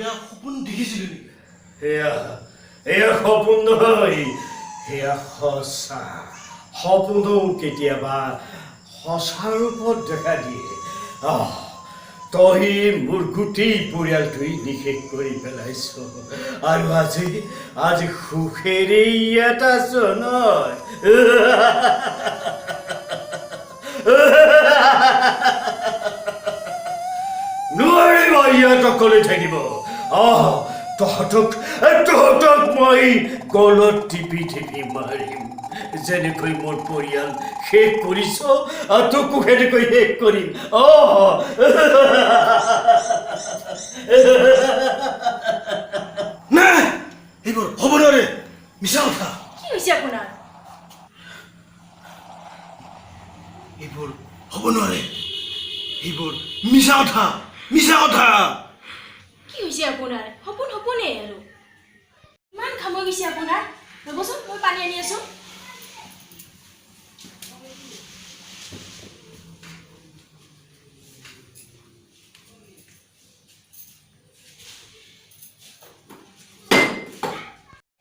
সপোন দেখিছিলো নেকি? এয়া সপোন নহয়, এয়া সঁচা। সপোনো কেতিয়াবা সঁচা ৰূপত দেখা দিয়ে। তই মোৰ গোটেই পৰিয়ালটোই নিষেধ কৰি পেলাইছ, আৰু আজি সুখেৰে ইয়াত আছ নহয়। নোৱাৰিব ইয়াত অকলে থাকিব। তহঁতক মই গলত টিপি টিপি মাৰিম। যেনেকৈ মোৰ পৰিয়াল শেষ কৰিছ, তোকো সেনেকৈ শেষ কৰিম। নাই, এইবোৰ হ'ব নোৱাৰে, মিছা কথা। কি হৈছে আপোনাৰ? এইবোৰ হ'ব নোৱাৰে, এইবোৰ মিছা কথা, মিছা কথা। কি হৈছে আপোনাৰ? সপোনেই আৰু ইমান খামৈ গৈছে আপোনাৰ। ৰ'বচোন, মই পানী আনি আছো।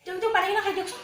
তুমি পানীখিনি খাই দিয়কচোন।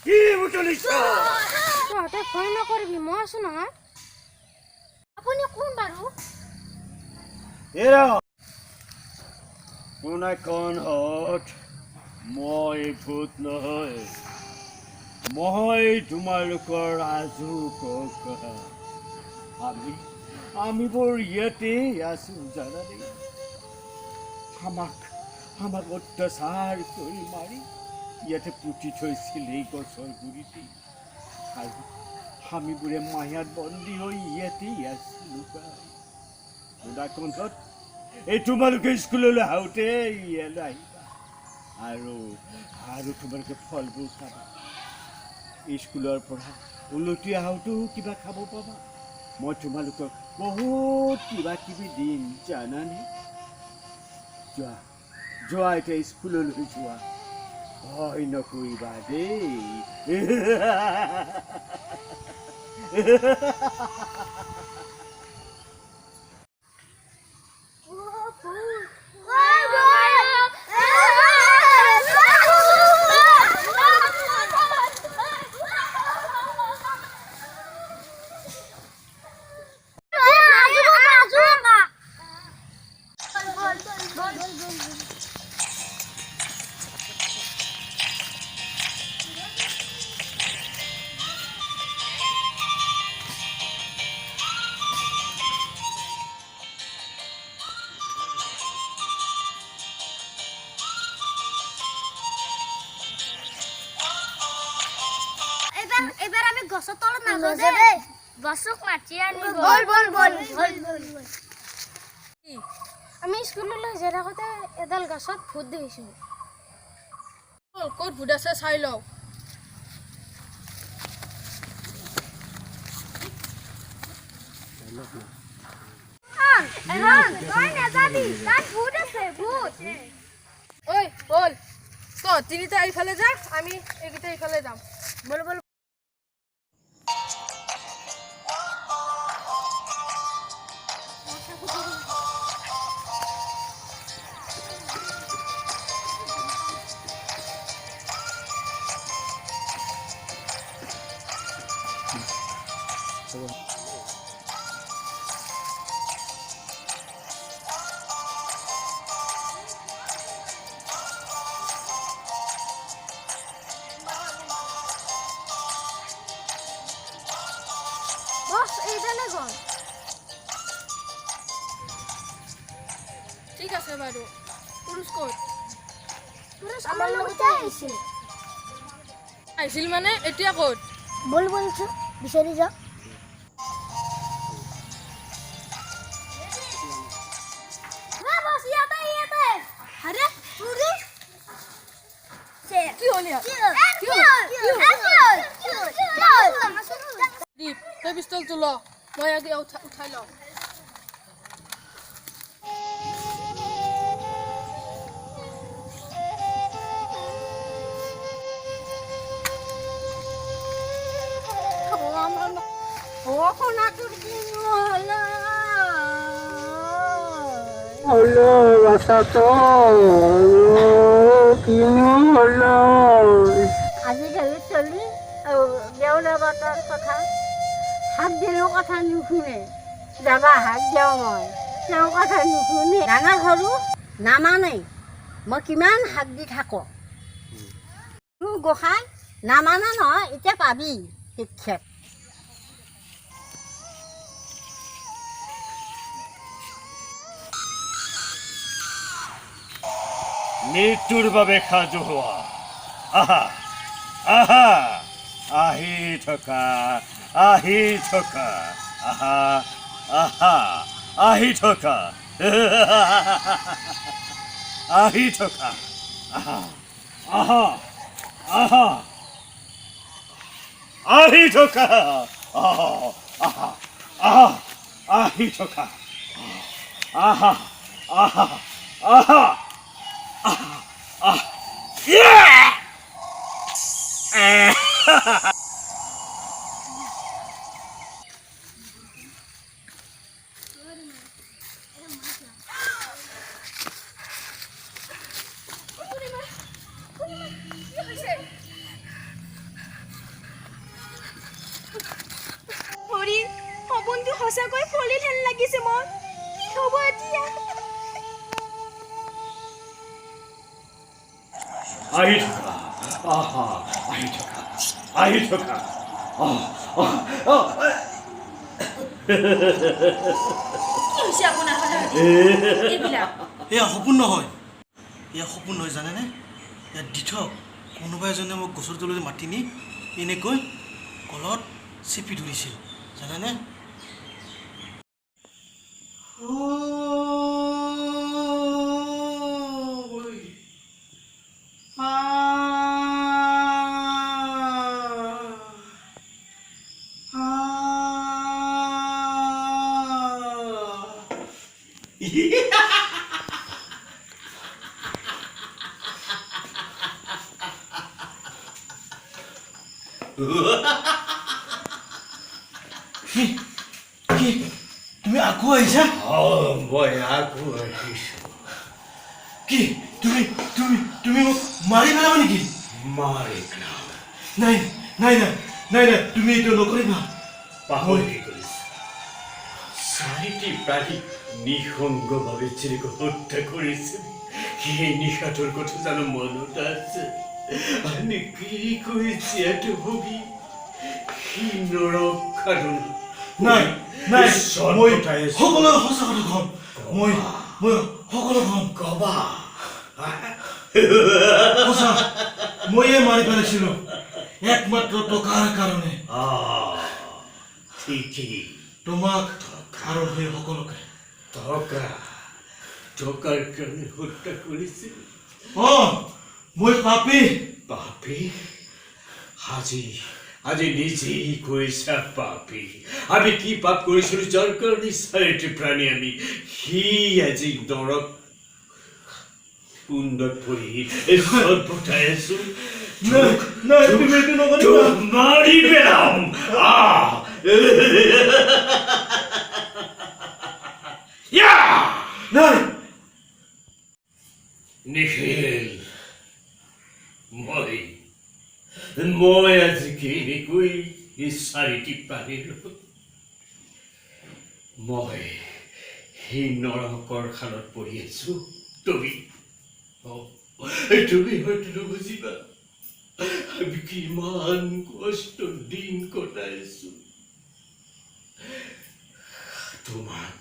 কি বুটলিছ? তহঁতে ভয় নকৰিবি, মই আছো নহয়। আপুনি কোন বাৰু? মই ভূত নহয়, মই তোমালোকৰ আজু ককা। আমি বৰ ইয়াতে আছো জানানে। আমাক অত্যাচাৰ কৰি মাৰি ইয়াতে পুতি থৈছিল এই গছৰ গুৰিতে, আৰু আমিবোৰে মায়াত বন্দী হৈ ইয়াতেই আছিলো। কণ্ঠত এই তোমালোকে স্কুললৈ আহোঁতে ইয়ালৈ আহিবা, আৰু তোমালোকে ফলবোৰ খাবা। স্কুলৰ পৰা উলটি আহোঁতেও কিবা খাব পাবা। মই তোমালোকক বহুত কিবা কিবি দিম জানানে। যোৱা এতিয়া স্কুললৈ যোৱা, ভয় নকৰিবা দেই। এবাৰ আমি গছৰ তলত নাযাওঁ দেই। গছক মাতি আনি বল। আমি স্কুললৈ যাই থাকোঁতে এডাল গছত ভূত দেখিছিলোঁ। ক'ত ভূত আছে চাই লওঁ। ঐ বল, তিনিটা এইফালে যা, আমি এইকেইটা এইফালে যাম। বল। বস এইডালে গ'ল। ঠিক আছে বাৰু। পুৰুষ ক'ত? পুৰুষ আমাৰ লগতে আহিছে। আহিছিল মানে এতিয়া ক'ত বল বলছো বিচাৰি যাওঁ আরে পুরি কি হ'ল ইয়াত দীপ সেই পিষ্টলটো ল মই আগে উঠাই লওঁ হলো বাচ্চাটো কিনো হলো আজিকালি চলি দেউলে বাটৰ কথা হাত দিলেও কথা নুশুনে যাবা হাত দিওঁ মই তেওঁ কথা নুশুনে ডাঙৰ সৰু নামানে মই কিমান হাত দি থাকোঁ তোৰ গোসাঁই নামানা নহয় এতিয়া পাবি শিক্ষক মৃত্যুৰ বাবে সাজু হোৱা আহা আহা আহি থকা আহা আহা আহি থকা আহি থকা আহা আহা আহা আহি থকা আহা আহা আহা আহি থকা আহা আহা আহা পুরি সপোনটো সঁচাকৈ ফলিল হেন লাগিছে মোৰ কি হ'ব এতিয়া আহি থকা আহা আহি থকা আহি থকা কি হৈছে আপোনাৰ এইবিলাক এয়া সপোন নহয় জানেনে ইয়াত দি থওক কোনোবা এজনে মোক গছৰ তললৈ মাতি নি এনেকৈ কলত চেপি ধৰিছিল জানেনে কি তুমি আকৌ আহিছা মই আকৌ আহিছোঁ কি তুমি তুমি তুমি মোক মাৰি পেলাবা নেকি মাৰি পেলাম নাই নাই নাই নাই নাই তুমি এইটো নকৰিবা পাহৰি কৰিছোঁ চাৰিটি প্ৰাণী নিঃসংগভাৱে চিৰিক হত্যা কৰিছিল সেই নিশাটোৰ কথা জানো মনত আছে আমি কি কৰিছে এইটো ভবি সি নৰক্ষাটো নাই নাই মই মই সকলো সঁচা কথা ক'ম মই মই সকলো ক'ম কবা সঁচা ময়ে মাৰি পেলাইছিলোঁ একমাত্ৰ টকাৰ কাৰণে ঠিকেই তোমাক আৰু সেই সকলোকে টকাৰ কাৰণে হত্যা কৰিছিল মই পাপী পাপী আজি নিজেই কৈছা পাপী আমি কি পাপ কৰিছিলোঁ যাৰ কাৰণে চাৰিটি প্ৰাণী আমি সি আজি নৰক কুণ্ডত পৰি পঠাই আছো নাই তুমি এইটো নকৰিবা মাৰি পেলাম নাই নিখিল মই আজি কেনেকৈ এই চাৰিটি প্ৰাণীৰ মই সেই নৰকৰ খালত পৰি আছো তুমি হয়তো নুবুজিবা আমি কিমান কষ্ট দিন কটাইছো তোমাক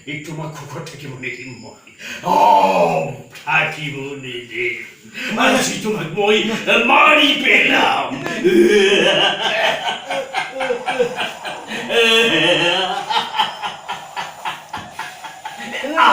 এই তোমাক সুখত থাকিব নিদিম মই থাকিব নিদিম আজি তোমাক মই মাৰি পেলাম না